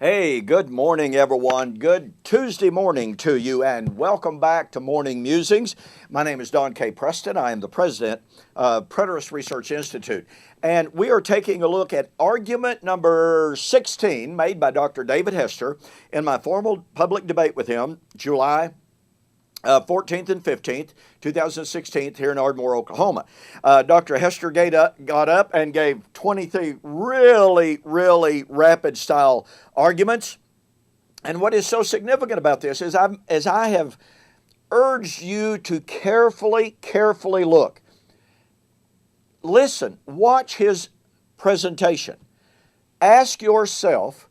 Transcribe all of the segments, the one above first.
Hey, good morning, everyone. Good Tuesday morning to you, and welcome back to Morning Musings. My name is Don K. Preston. I am the president of Preterist Research Institute, and we are taking a look at argument number 16 made by Dr. David Hester in my formal public debate with him, July 14th and 15th, 2016, here in Ardmore, Oklahoma. Dr. Hester got up and gave 23 really rapid style arguments. And what is so significant about this is as I have urged you to carefully look, listen, watch his presentation. Ask yourself,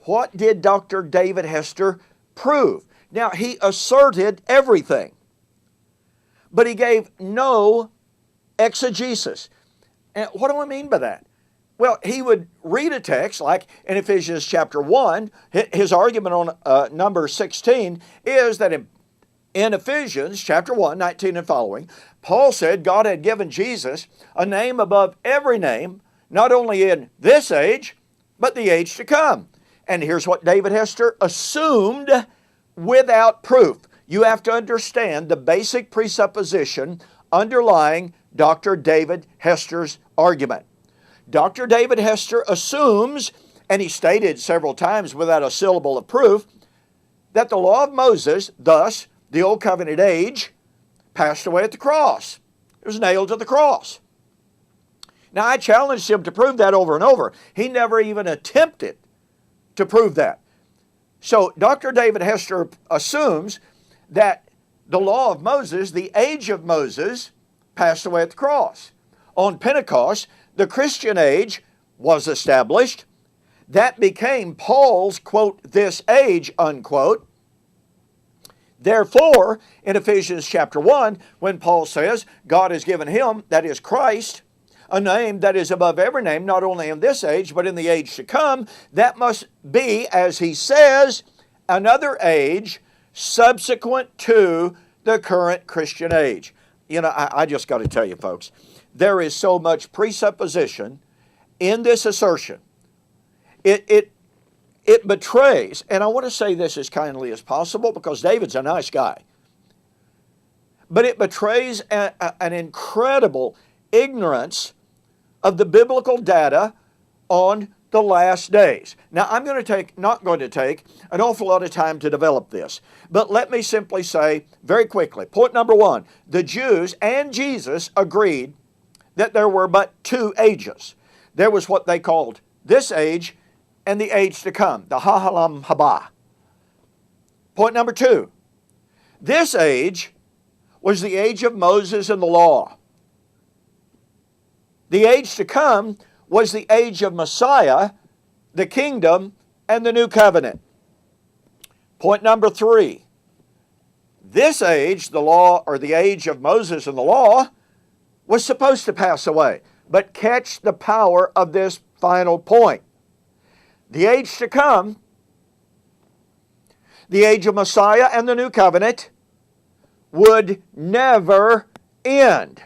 what did Dr. David Hester prove? Now, he asserted everything, but he gave no exegesis. And what do I mean by that? Well, he would read a text like in Ephesians chapter 1. His argument on number 16 is that in Ephesians chapter 1, 19 and following, Paul said God had given Jesus a name above every name, not only in this age, but the age to come. And here's what David Hester assumed without proof. You have to understand the basic presupposition underlying Dr. David Hester's argument. Dr. David Hester assumes, and he stated several times without a syllable of proof, that the law of Moses, thus the Old Covenant age, passed away at the cross. It was nailed to the cross. Now, I challenged him to prove that over and over. He never even attempted to prove that. So Dr. David Hester assumes that the law of Moses, the age of Moses, passed away at the cross. On Pentecost, the Christian age was established. That became Paul's, quote, this age, unquote. Therefore, in Ephesians chapter 1, when Paul says God has given him, that is Christ, a name that is above every name, not only in this age, but in the age to come, that must be, as he says, another age subsequent to the current Christian age. You know, I just got to tell you, folks, there is so much presupposition in this assertion. It betrays, and I want to say this as kindly as possible because David's a nice guy, but it betrays an incredible ignorance of the biblical data on the last days. Now, I'm not going to take an awful lot of time to develop this, but let me simply say very quickly, point number one, the Jews and Jesus agreed that there were but two ages. There was what they called this age and the age to come, the Ha'olam Haba. Point number two, this age was the age of Moses and the law. The age to come was the age of Messiah, the kingdom, and the new covenant. Point number three, this age, the law, or the age of Moses and the law, was supposed to pass away. But catch the power of this final point. The age to come, the age of Messiah and the new covenant, would never end.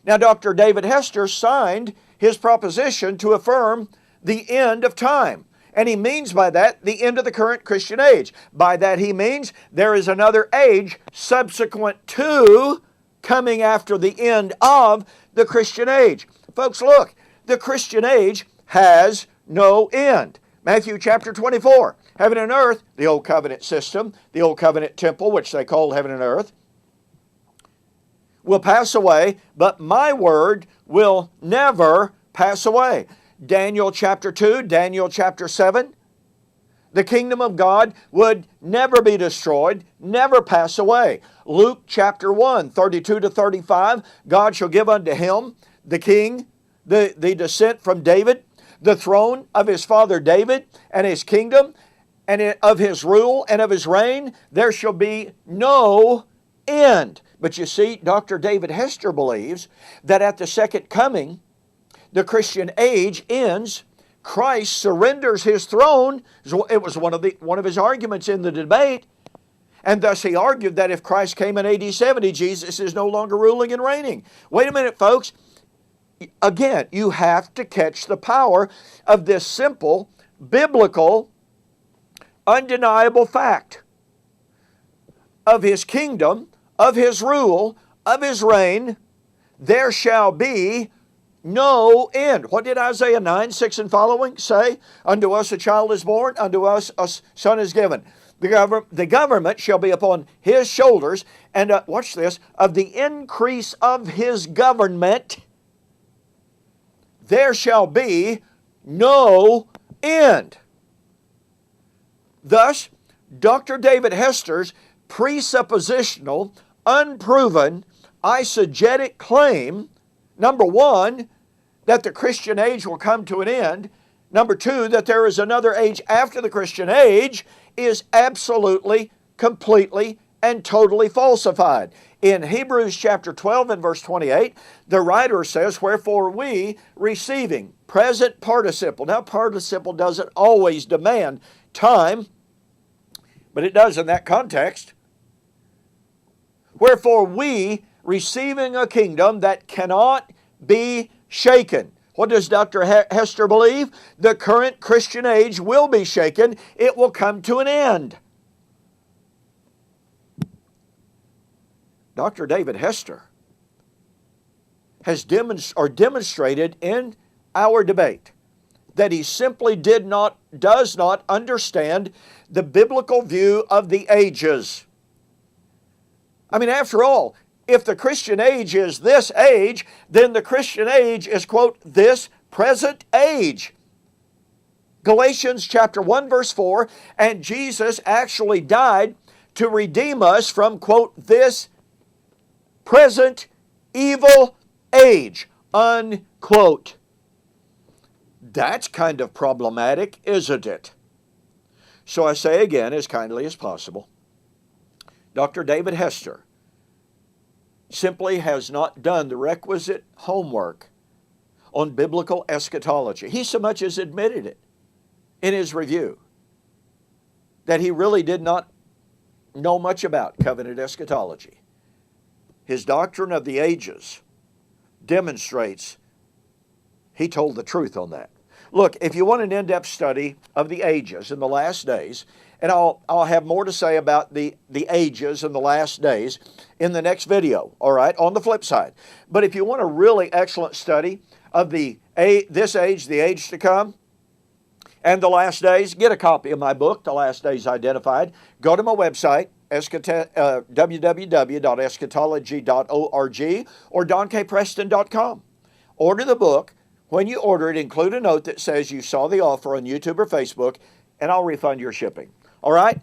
Now, Dr. David Hester signed his proposition to affirm the end of time. And he means by that the end of the current Christian age. By that he means there is another age subsequent to coming after the end of the Christian age. Folks, look, the Christian age has no end. Matthew chapter 24, heaven and earth, the Old Covenant system, the Old Covenant temple, which they called heaven and earth, will pass away, but my word will never pass away. Daniel chapter 2, Daniel chapter 7, the kingdom of God would never be destroyed, never pass away. Luke chapter 1, 32 to 35, God shall give unto him, the king, the descent from David, the throne of his father David, and his kingdom, and of his rule and of his reign, there shall be no end. But you see, Dr. David Hester believes that at the second coming, the Christian age ends. Christ surrenders his throne. It was one of his arguments in the debate. And thus he argued that if Christ came in AD 70, Jesus is no longer ruling and reigning. Wait a minute, folks. again, you have to catch the power of this simple, biblical, undeniable fact of His kingdom, of His rule, of His reign. There shall be no end. What did Isaiah 9, 6 and following say? Unto us a child is born, unto us a son is given. The government shall be upon His shoulders, and watch this, of the increase of His government there shall be no end. Thus, Dr. David Hester's presuppositional, unproven, eisegetic claim, number one, that the Christian age will come to an end, number two, that there is another age after the Christian age, is absolutely, completely, and totally falsified. In Hebrews chapter 12 and verse 28, the writer says, wherefore we, receiving, present participle. Now, participle doesn't always demand time, but it does in that context. Wherefore we, receiving a kingdom that cannot be shaken. What does Dr. Hester believe? The current Christian age will be shaken. It will come to an end. Dr. David Hester has demonstrated in our debate that he simply does not understand the biblical view of the ages. I mean, after all, if the Christian age is this age, then the Christian age is, quote, this present age. Galatians chapter 1 verse 4, and Jesus actually died to redeem us from, quote, this present evil age, unquote. That's kind of problematic, isn't it? So I say again, as kindly as possible, Dr. David Hester simply has not done the requisite homework on biblical eschatology. He so much as admitted it in his review, that he really did not know much about covenant eschatology. His doctrine of the ages demonstrates he told the truth on that. Look, if you want an in-depth study of the ages in the last days, and I'll have more to say about the ages in the last days in the next video, all right, on the flip side. But if you want a really excellent study of this age, the age to come, and the last days, get a copy of my book, The Last Days Identified. Go to my website, www.eschatology.org or donkpreston.com. Order the book. When you order it, include a note that says you saw the offer on YouTube or Facebook, and I'll refund your shipping. All right?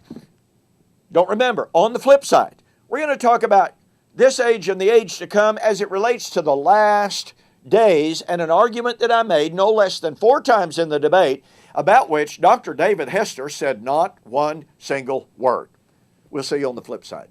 Don't remember, on the flip side, we're going to talk about this age and the age to come as it relates to the last days, and an argument that I made no less than 4 times in the debate, about which Dr. David Hester said not one single word. We'll see you on the flip side.